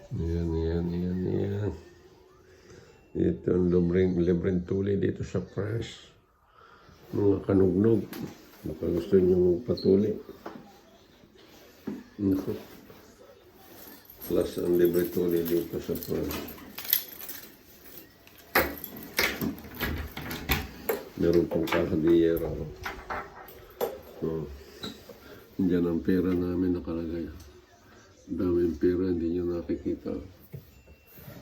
Yan. Ito ang libreng tuli dito sa fresh. Mga kanugnog. Baka gusto nyo magpatuli. Naku. Plus ang libre tuli dito sa fresh. Meron pong kahadiyera. Diyan ang pera namin nakalagay. Daming pera, hindi nyo nakikita.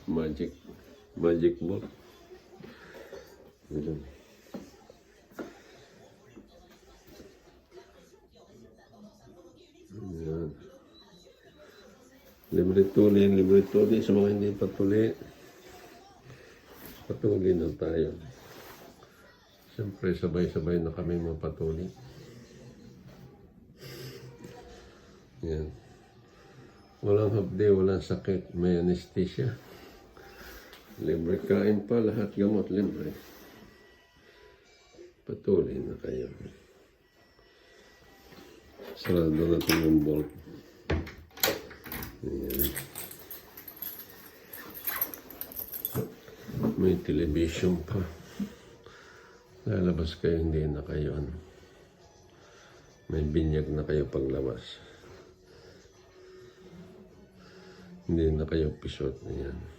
Magic ball. Ayan. Ayan. Libre tuli. Sa mga hindi patuli, patuli na tayo. Siyempre, sabay-sabay na kami mapatuli. Ayan. Walang hapde, walang sakit, may anesthesia. Libre kain pa, lahat gamot libre. Patuloy na kayo. Sarado na ito yung bolt. Ayan. May television pa. Lalabas kayo, hindi na kayo may binyag na kayo paglabas. Hindi na kayo pisot. Ayan.